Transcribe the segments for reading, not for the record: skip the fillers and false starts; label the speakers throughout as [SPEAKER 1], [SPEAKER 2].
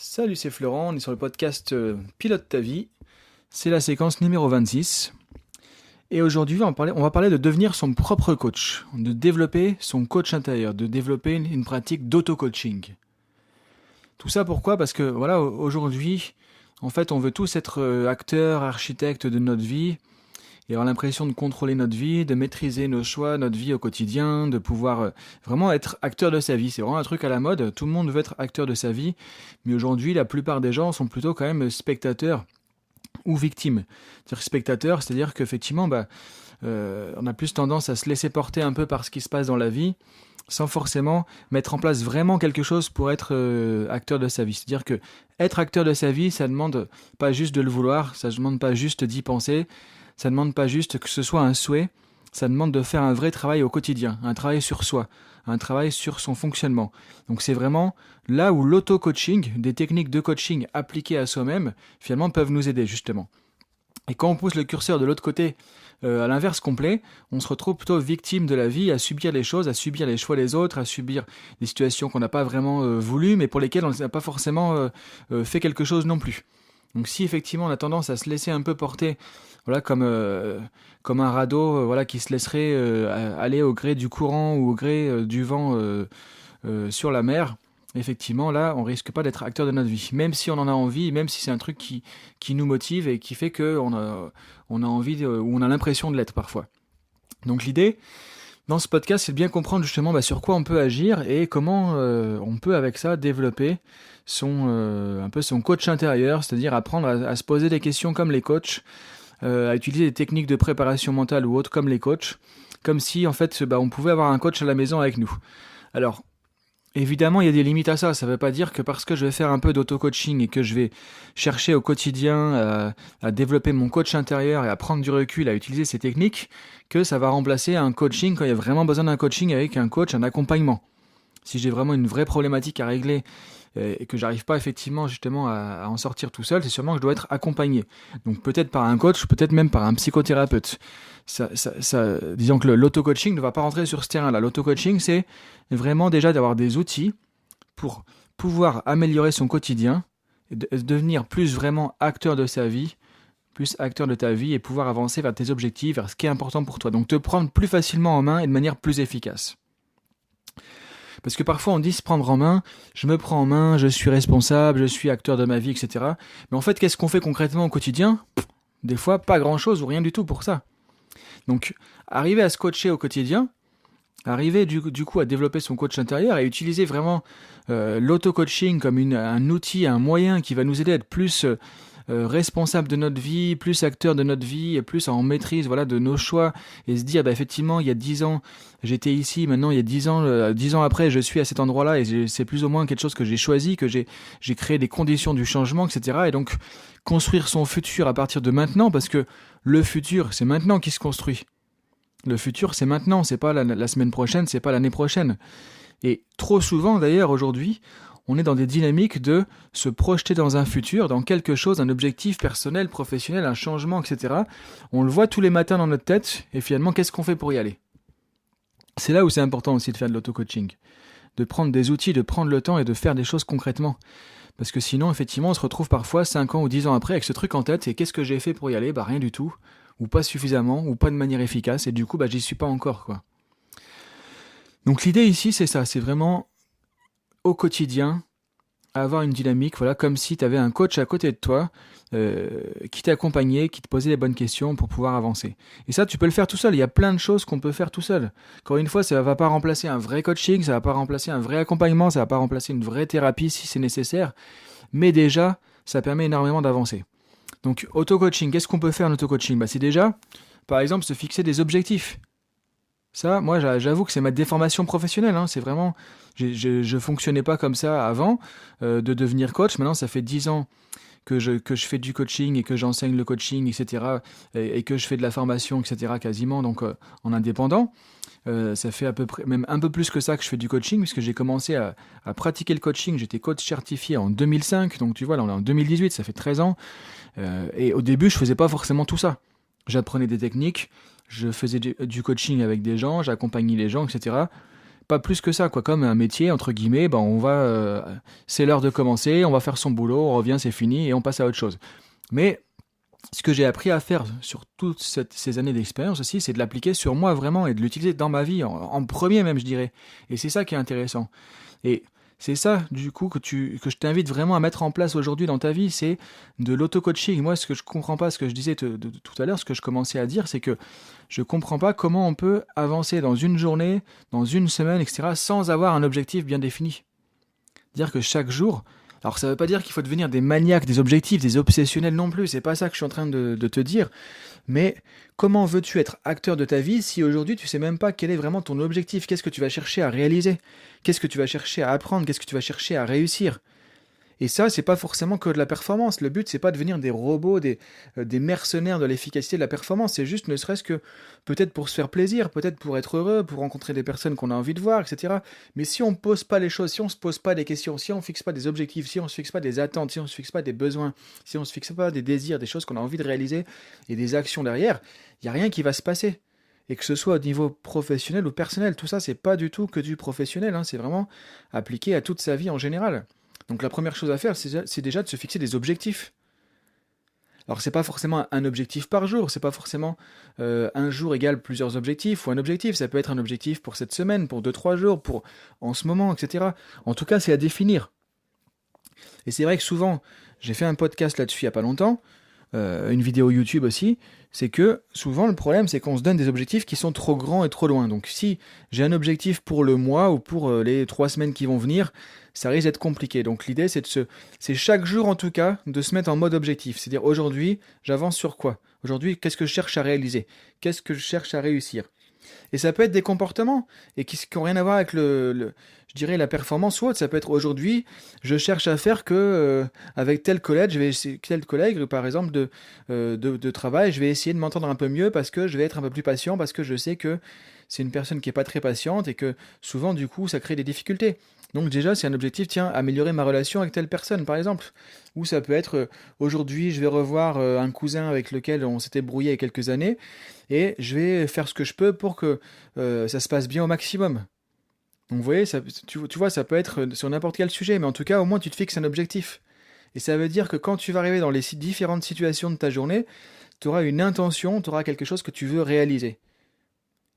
[SPEAKER 1] Salut, c'est Florent, on est sur le podcast Pilote ta vie. C'est la séquence numéro 26. Et aujourd'hui, on va parler de devenir son propre coach, de développer son coach intérieur, de développer une pratique d'auto-coaching. Tout ça pourquoi? Parce que voilà, aujourd'hui, en fait, on veut tous être acteurs, architectes de notre vie, et avoir l'impression de contrôler notre vie, de maîtriser nos choix, notre vie au quotidien, de pouvoir vraiment être acteur de sa vie. C'est vraiment un truc à la mode, tout le monde veut être acteur de sa vie, mais aujourd'hui la plupart des gens sont plutôt quand même spectateurs ou victimes. C'est-à-dire spectateurs, c'est-à-dire qu'effectivement, on a plus tendance à se laisser porter un peu par ce qui se passe dans la vie, sans forcément mettre en place vraiment quelque chose pour être acteur de sa vie. C'est-à-dire que être acteur de sa vie, ça demande pas juste de le vouloir, ça demande pas juste d'y penser, ça demande pas juste que ce soit un souhait, ça demande de faire un vrai travail au quotidien, un travail sur soi, un travail sur son fonctionnement. Donc c'est vraiment là où l'auto-coaching, des techniques de coaching appliquées à soi-même, finalement peuvent nous aider justement. Et quand on pousse le curseur de l'autre côté, à l'inverse complet, on se retrouve plutôt victime de la vie, à subir les choses, à subir les choix des autres, à subir des situations qu'on n'a pas vraiment voulues, mais pour lesquelles on n'a pas forcément fait quelque chose non plus. Donc si effectivement on a tendance à se laisser un peu porter, voilà, comme un radeau, voilà, qui se laisserait aller au gré du courant ou au gré du vent sur la mer, effectivement là on risque pas d'être acteur de notre vie, même si on en a envie, même si c'est un truc qui nous motive et qui fait que on a envie ou on a l'impression de l'être parfois. Donc l'idée dans ce podcast, c'est de bien comprendre justement sur quoi on peut agir et comment on peut avec ça développer un peu son coach intérieur, c'est-à-dire apprendre à se poser des questions comme les coachs, à utiliser des techniques de préparation mentale ou autres comme les coachs, comme si en fait on pouvait avoir un coach à la maison avec nous. Alors évidemment, il y a des limites à ça. Ça ne veut pas dire que parce que je vais faire un peu d'auto-coaching et que je vais chercher au quotidien à développer mon coach intérieur et à prendre du recul, à utiliser ces techniques, que ça va remplacer un coaching quand il y a vraiment besoin d'un coaching avec un coach, un accompagnement. Si j'ai vraiment une vraie problématique à régler et que j'arrive pas effectivement justement à en sortir tout seul, c'est sûrement que je dois être accompagné. Donc peut-être par un coach, peut-être même par un psychothérapeute. Disons que l'auto-coaching ne va pas rentrer sur ce terrain-là. L'auto-coaching, c'est vraiment déjà d'avoir des outils pour pouvoir améliorer son quotidien, et devenir plus vraiment acteur de sa vie, plus acteur de ta vie et pouvoir avancer vers tes objectifs, vers ce qui est important pour toi. Donc te prendre plus facilement en main et de manière plus efficace. Parce que parfois on dit se prendre en main, je me prends en main, je suis responsable, je suis acteur de ma vie, etc. Mais en fait, qu'est-ce qu'on fait concrètement au quotidien? Des fois, pas grand-chose ou rien du tout pour ça. Donc, arriver à se coacher au quotidien, arriver du coup à développer son coach intérieur et utiliser vraiment l'auto-coaching comme un outil, un moyen qui va nous aider à être plus responsable de notre vie, plus acteur de notre vie, et plus en maîtrise, voilà, de nos choix, et se dire effectivement il y a 10 ans j'étais ici, maintenant il y a 10 ans après je suis à cet endroit-là et c'est plus ou moins quelque chose que j'ai choisi, que j'ai créé des conditions du changement, etc. Et donc construire son futur à partir de maintenant, parce que le futur c'est maintenant qui se construit. Le futur c'est maintenant, c'est pas la semaine prochaine, c'est pas l'année prochaine. Et trop souvent d'ailleurs aujourd'hui, on est dans des dynamiques de se projeter dans un futur, dans quelque chose, un objectif personnel, professionnel, un changement, etc. On le voit tous les matins dans notre tête, et finalement, qu'est-ce qu'on fait pour y aller? C'est là où c'est important aussi de faire de l'auto-coaching, de prendre des outils, de prendre le temps et de faire des choses concrètement. Parce que sinon, effectivement, on se retrouve parfois 5 ans ou 10 ans après avec ce truc en tête, et qu'est-ce que j'ai fait pour y aller? Rien du tout, ou pas suffisamment, ou pas de manière efficace, et du coup, j'y suis pas encore, quoi. Donc l'idée ici, c'est ça, c'est vraiment au quotidien, avoir une dynamique, voilà, comme si tu avais un coach à côté de toi qui t'accompagnait, qui te posait les bonnes questions pour pouvoir avancer. Et ça, tu peux le faire tout seul. Il y a plein de choses qu'on peut faire tout seul. Encore une fois, ça ne va pas remplacer un vrai coaching, ça ne va pas remplacer un vrai accompagnement, ça ne va pas remplacer une vraie thérapie si c'est nécessaire. Mais déjà, ça permet énormément d'avancer. Donc, auto-coaching, qu'est-ce qu'on peut faire en auto-coaching? C'est déjà, par exemple, se fixer des objectifs. Ça, moi, j'avoue que c'est ma déformation professionnelle. C'est vraiment, je fonctionnais pas comme ça avant de devenir coach. Maintenant, ça fait 10 ans que je fais du coaching et que j'enseigne le coaching, etc. Et que je fais de la formation, etc. quasiment, donc en indépendant. Ça fait à peu près, même un peu plus que ça que je fais du coaching, puisque j'ai commencé à pratiquer le coaching. J'étais coach certifié en 2005, donc tu vois, là on est en 2018, ça fait 13 ans. Et au début, je faisais pas forcément tout ça. J'apprenais des techniques, je faisais du coaching avec des gens, j'accompagnais les gens, etc. pas plus que ça, quoi. Comme un métier, entre guillemets, c'est l'heure de commencer, on va faire son boulot, on revient, c'est fini, et on passe à autre chose. Mais ce que j'ai appris à faire sur toutes ces années d'expérience aussi, c'est de l'appliquer sur moi vraiment et de l'utiliser dans ma vie, en premier même, je dirais. Et c'est ça qui est intéressant. Et c'est ça, du coup, que je t'invite vraiment à mettre en place aujourd'hui dans ta vie, c'est de l'auto-coaching. Moi, ce que je comprends pas, ce que je disais tout à l'heure, ce que je commençais à dire, c'est que je comprends pas comment on peut avancer dans une journée, dans une semaine, etc., sans avoir un objectif bien défini. Dire que chaque jour, alors ça veut pas dire qu'il faut devenir des maniaques, des objectifs, des obsessionnels non plus, c'est pas ça que je suis en train de te dire, mais comment veux-tu être acteur de ta vie si aujourd'hui tu sais même pas quel est vraiment ton objectif, qu'est-ce que tu vas chercher à réaliser, qu'est-ce que tu vas chercher à apprendre, qu'est-ce que tu vas chercher à réussir. Et ça, c'est pas forcément que de la performance. Le but, c'est pas de devenir des robots, des mercenaires de l'efficacité de la performance. C'est juste, ne serait-ce que peut-être pour se faire plaisir, peut-être pour être heureux, pour rencontrer des personnes qu'on a envie de voir, etc. Mais si on pose pas les choses, si on se pose pas des questions, si on fixe pas des objectifs, si on se fixe pas des attentes, si on se fixe pas des besoins, si on se fixe pas des désirs, des choses qu'on a envie de réaliser et des actions derrière, il y a rien qui va se passer. Et que ce soit au niveau professionnel ou personnel, tout ça, c'est pas du tout que du professionnel, hein, c'est vraiment appliqué à toute sa vie en général. Donc la première chose à faire, c'est déjà de se fixer des objectifs. Alors c'est pas forcément un objectif par jour, c'est pas forcément un jour égale plusieurs objectifs ou un objectif, ça peut être un objectif pour cette semaine, pour 2-3 jours, pour en ce moment, etc. En tout cas, c'est à définir. Et c'est vrai que souvent, j'ai fait un podcast là-dessus il y a pas longtemps, une vidéo YouTube aussi, c'est que souvent le problème c'est qu'on se donne des objectifs qui sont trop grands et trop loin. Donc si j'ai un objectif pour le mois ou pour les 3 semaines qui vont venir, ça risque d'être compliqué. Donc l'idée c'est chaque jour en tout cas de se mettre en mode objectif. C'est-à-dire aujourd'hui j'avance sur quoi? Aujourd'hui qu'est-ce que je cherche à réaliser? Qu'est-ce que je cherche à réussir? Et ça peut être des comportements et qui n'ont rien à voir avec je dirais la performance ou autre. Ça peut être aujourd'hui, je cherche à faire que avec tel collègue, tel collègue par exemple de travail, je vais essayer de m'entendre un peu mieux parce que je vais être un peu plus patient parce que je sais que c'est une personne qui est pas très patiente et que souvent du coup ça crée des difficultés. Donc déjà c'est un objectif, tiens, améliorer ma relation avec telle personne par exemple. Ou ça peut être aujourd'hui je vais revoir un cousin avec lequel on s'était brouillé il y a quelques années et je vais faire ce que je peux pour que ça se passe bien au maximum. Donc vous voyez, tu vois, ça peut être sur n'importe quel sujet, mais en tout cas, au moins tu te fixes un objectif. Et ça veut dire que quand tu vas arriver dans les différentes situations de ta journée, tu auras une intention, tu auras quelque chose que tu veux réaliser.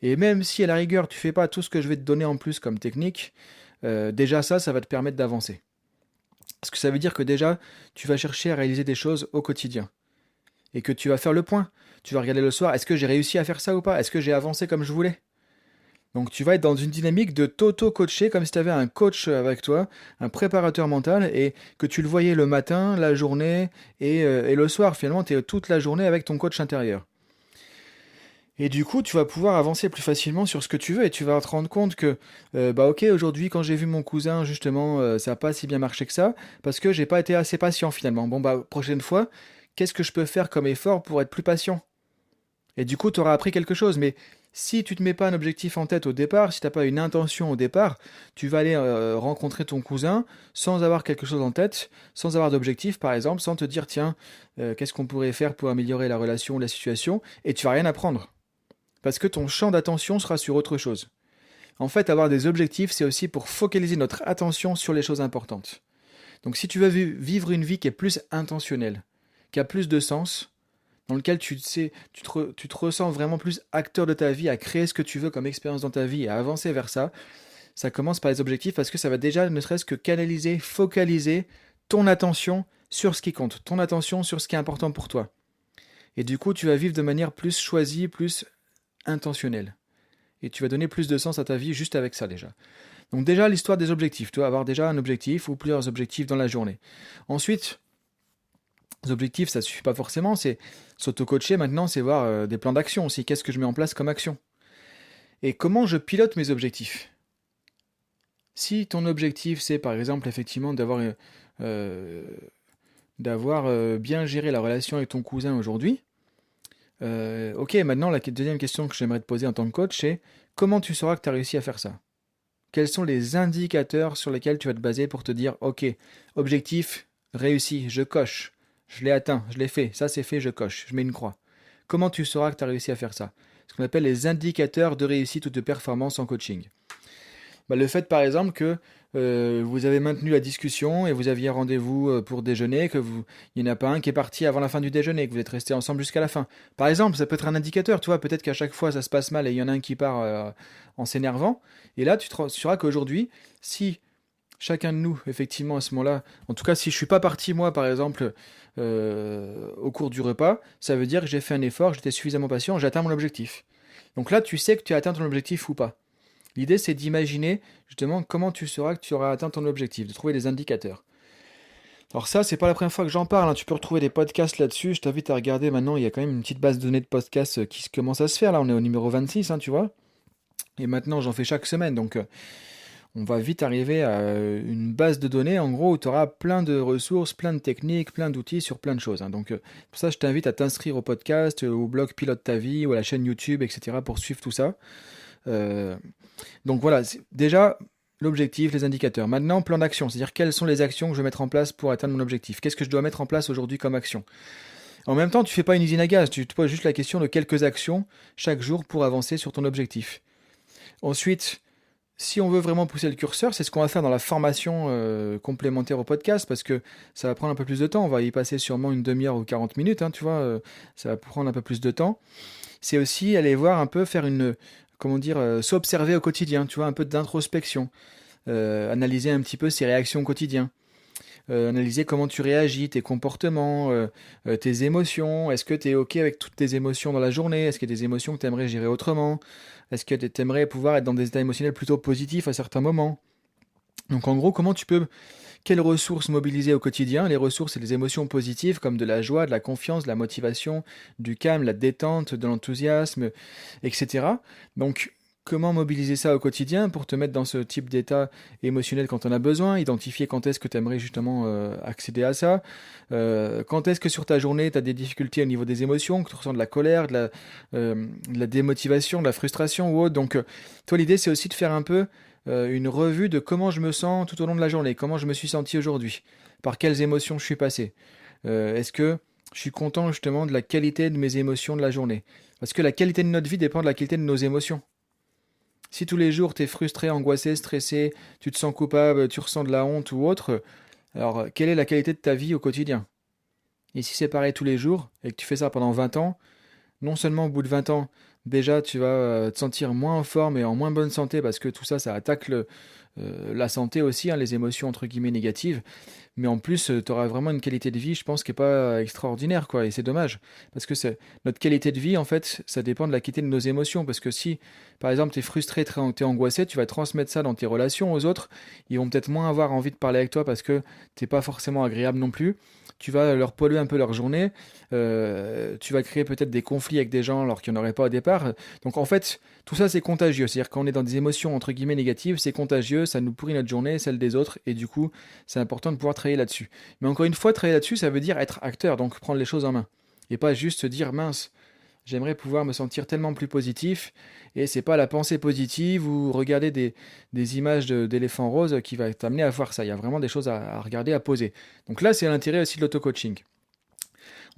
[SPEAKER 1] Et même si à la rigueur, tu fais pas tout ce que je vais te donner en plus comme technique, déjà ça va te permettre d'avancer. Parce que ça veut dire que déjà, tu vas chercher à réaliser des choses au quotidien. Et que tu vas faire le point. Tu vas regarder le soir, est-ce que j'ai réussi à faire ça ou pas? Est-ce que j'ai avancé comme je voulais? Donc tu vas être dans une dynamique de t'auto-coacher comme si tu avais un coach avec toi, un préparateur mental, et que tu le voyais le matin, la journée et le soir. Finalement, tu es toute la journée avec ton coach intérieur. Et du coup, tu vas pouvoir avancer plus facilement sur ce que tu veux et tu vas te rendre compte que, ok, aujourd'hui, quand j'ai vu mon cousin, justement, ça n'a pas si bien marché que ça, parce que j'ai pas été assez patient finalement. Bon, prochaine fois, qu'est-ce que je peux faire comme effort pour être plus patient? Et du coup, tu auras appris quelque chose. Mais si tu ne te mets pas un objectif en tête au départ, si tu n'as pas une intention au départ, tu vas aller rencontrer ton cousin sans avoir quelque chose en tête, sans avoir d'objectif par exemple, sans te dire tiens, qu'est-ce qu'on pourrait faire pour améliorer la relation ou la situation, et tu vas rien apprendre. Parce que ton champ d'attention sera sur autre chose. En fait, avoir des objectifs, c'est aussi pour focaliser notre attention sur les choses importantes. Donc si tu veux vivre une vie qui est plus intentionnelle, qui a plus de sens, dans lequel tu te ressens vraiment plus acteur de ta vie, à créer ce que tu veux comme expérience dans ta vie et à avancer vers ça, ça commence par les objectifs parce que ça va déjà ne serait-ce que canaliser, focaliser ton attention sur ce qui compte, ton attention sur ce qui est important pour toi. Et du coup, tu vas vivre de manière plus choisie, plus intentionnelle. Et tu vas donner plus de sens à ta vie juste avec ça déjà. Donc déjà, l'histoire des objectifs. Tu vas avoir déjà un objectif ou plusieurs objectifs dans la journée. Ensuite, les objectifs, ça ne suffit pas forcément, c'est s'auto-coacher maintenant, c'est voir des plans d'action aussi. Qu'est-ce que je mets en place comme action? Et comment je pilote mes objectifs? Si ton objectif, c'est par exemple effectivement d'avoir bien géré la relation avec ton cousin aujourd'hui, ok, maintenant la deuxième question que j'aimerais te poser en tant que coach, c'est comment tu sauras que tu as réussi à faire ça? Quels sont les indicateurs sur lesquels tu vas te baser pour te dire, ok, objectif réussi, je coche. Je l'ai atteint, je l'ai fait, ça c'est fait, je coche, je mets une croix. Comment tu sauras que tu as réussi à faire ça? Ce qu'on appelle les indicateurs de réussite ou de performance en coaching. Bah, le fait par exemple que vous avez maintenu la discussion et vous aviez rendez-vous pour déjeuner, il n'y en a pas un qui est parti avant la fin du déjeuner, que vous êtes restés ensemble jusqu'à la fin. Par exemple, ça peut être un indicateur, tu vois, peut-être qu'à chaque fois ça se passe mal et il y en a un qui part en s'énervant. Et là, tu sauras qu'aujourd'hui, si chacun de nous, effectivement, à ce moment-là, en tout cas, si je suis pas parti, moi, par exemple, au cours du repas, ça veut dire que j'ai fait un effort, j'étais suffisamment patient, j'ai atteint mon objectif. Donc là, tu sais que tu as atteint ton objectif ou pas. L'idée, c'est d'imaginer justement comment tu sauras que tu auras atteint ton objectif, de trouver des indicateurs. Alors ça, c'est pas la première fois que j'en parle, hein. Tu peux retrouver des podcasts là-dessus. Je t'invite à regarder maintenant. Il y a quand même une petite base de données de podcasts qui commence à se faire. Là, on est au numéro 26, hein, tu vois. Et maintenant, j'en fais chaque semaine. Donc, on va vite arriver à une base de données, en gros, où tu auras plein de ressources, plein de techniques, plein d'outils sur plein de choses, hein. Donc, pour ça, je t'invite à t'inscrire au podcast, au blog Pilote ta vie, ou à la chaîne YouTube, etc. pour suivre tout ça. Euh, donc voilà, déjà l'objectif, les indicateurs. Maintenant, plan d'action, c'est-à-dire quelles sont les actions que je vais mettre en place pour atteindre mon objectif. Qu'est-ce que je dois mettre en place aujourd'hui comme action? En même temps, tu fais pas une usine à gaz, tu te poses juste la question de quelques actions chaque jour pour avancer sur ton objectif. Ensuite, si on veut vraiment pousser le curseur, c'est ce qu'on va faire dans la formation complémentaire au podcast, parce que ça va prendre un peu plus de temps. On va y passer sûrement une demi-heure ou 40 minutes, hein, tu vois, ça va prendre un peu plus de temps. C'est aussi aller voir un peu, faire une, comment dire, s'observer au quotidien, tu vois, un peu d'introspection, analyser un petit peu ses réactions au quotidien, analyser comment tu réagis, tes comportements, tes émotions, est-ce que tu es OK avec toutes tes émotions dans la journée, est-ce qu'il y a des émotions que tu aimerais gérer autrement, est-ce que tu aimerais pouvoir être dans des états émotionnels plutôt positifs à certains moments. Donc en gros, quelles ressources mobiliser au quotidien? Les ressources, c'est les émotions positives comme de la joie, de la confiance, de la motivation, du calme, la détente, de l'enthousiasme, etc. Donc, comment mobiliser ça au quotidien pour te mettre dans ce type d'état émotionnel quand on a besoin, identifier quand est-ce que tu aimerais justement accéder à ça, quand est-ce que sur ta journée tu as des difficultés au niveau des émotions, que tu ressens de la colère, de la démotivation, de la frustration ou autre. Donc, toi, l'idée, c'est aussi de faire un peu une revue de comment je me sens tout au long de la journée, comment je me suis senti aujourd'hui, par quelles émotions je suis passé. Est-ce que je suis content justement de la qualité de mes émotions de la journée? Parce que la qualité de notre vie dépend de la qualité de nos émotions. Si tous les jours tu es frustré, angoissé, stressé, tu te sens coupable, tu ressens de la honte ou autre, alors quelle est la qualité de ta vie au quotidien? Et si c'est pareil tous les jours et que tu fais ça pendant 20 ans, non seulement au bout de 20 ans, déjà tu vas te sentir moins en forme et en moins bonne santé parce que tout ça, ça attaque la santé aussi, hein, les émotions entre guillemets négatives. Mais en plus, tu auras vraiment une qualité de vie, je pense, qui n'est pas extraordinaire, quoi. Et c'est dommage. Parce que notre qualité de vie, en fait, ça dépend de la qualité de nos émotions. Parce que si, par exemple, tu es frustré, tu es angoissé, tu vas transmettre ça dans tes relations aux autres. Ils vont peut-être moins avoir envie de parler avec toi parce que tu n'es pas forcément agréable non plus. Tu vas leur polluer un peu leur journée. Tu vas créer peut-être des conflits avec des gens alors qu'il n'y en aurait pas au départ. Donc, en fait, tout ça, c'est contagieux. C'est-à-dire quand on est dans des émotions, entre guillemets, négatives, c'est contagieux, ça nous pourrit notre journée, celle des autres. Et du coup, c'est important de pouvoir travailler là-dessus. Mais encore une fois, travailler là-dessus, ça veut dire être acteur, donc prendre les choses en main. Et pas juste se dire, mince, j'aimerais pouvoir me sentir tellement plus positif. Et c'est pas la pensée positive ou regarder des images d'éléphants roses qui va t'amener à faire ça. Il y a vraiment des choses à regarder, à poser. Donc là, c'est l'intérêt aussi de l'auto-coaching.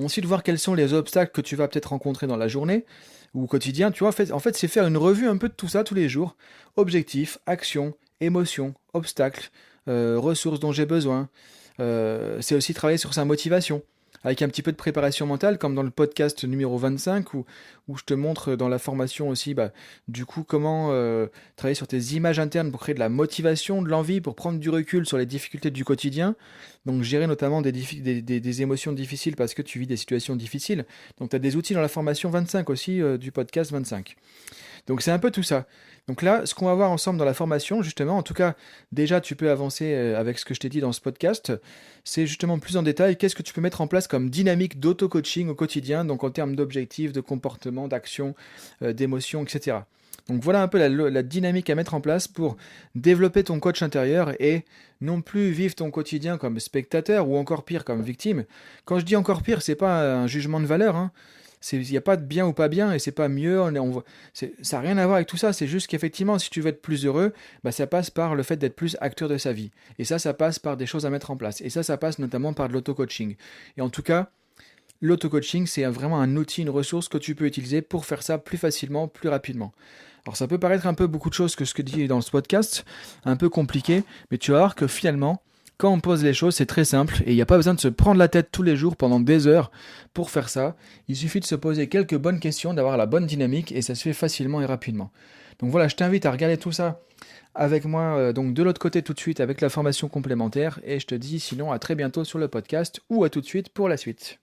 [SPEAKER 1] Ensuite, voir quels sont les obstacles que tu vas peut-être rencontrer dans la journée ou au quotidien. Tu vois, en fait, c'est faire une revue un peu de tout ça tous les jours. Objectifs, actions, émotions, obstacles, ressources dont j'ai besoin. C'est aussi travailler sur sa motivation, avec un petit peu de préparation mentale, comme dans le podcast numéro 25, où je te montre dans la formation aussi, bah, du coup, comment travailler sur tes images internes pour créer de la motivation, de l'envie, pour prendre du recul sur les difficultés du quotidien. Donc, gérer notamment des émotions difficiles parce que tu vis des situations difficiles. Donc, tu as des outils dans la formation 25 aussi, du podcast 25. Donc c'est un peu tout ça. Donc là, ce qu'on va voir ensemble dans la formation, justement, en tout cas, déjà tu peux avancer avec ce que je t'ai dit dans ce podcast, c'est justement plus en détail qu'est-ce que tu peux mettre en place comme dynamique d'auto-coaching au quotidien, donc en termes d'objectifs, de comportement, d'action, d'émotions, etc. Donc voilà un peu la dynamique à mettre en place pour développer ton coach intérieur et non plus vivre ton quotidien comme spectateur ou encore pire comme victime. Quand je dis encore pire, c'est pas un jugement de valeur, hein. Il n'y a pas de bien ou pas bien et c'est pas mieux. Ça n'a rien à voir avec tout ça. C'est juste qu'effectivement, si tu veux être plus heureux, bah, ça passe par le fait d'être plus acteur de sa vie. Et ça passe par des choses à mettre en place. Et ça passe notamment par de l'auto-coaching. Et en tout cas, l'auto-coaching, c'est vraiment un outil, une ressource que tu peux utiliser pour faire ça plus facilement, plus rapidement. Alors ça peut paraître un peu beaucoup de choses que ce que dit dans ce podcast, un peu compliqué, mais tu vas voir que finalement, quand on pose les choses, c'est très simple et il n'y a pas besoin de se prendre la tête tous les jours pendant des heures pour faire ça. Il suffit de se poser quelques bonnes questions, d'avoir la bonne dynamique et ça se fait facilement et rapidement. Donc voilà, je t'invite à regarder tout ça avec moi donc de l'autre côté tout de suite avec la formation complémentaire et je te dis sinon à très bientôt sur le podcast ou à tout de suite pour la suite.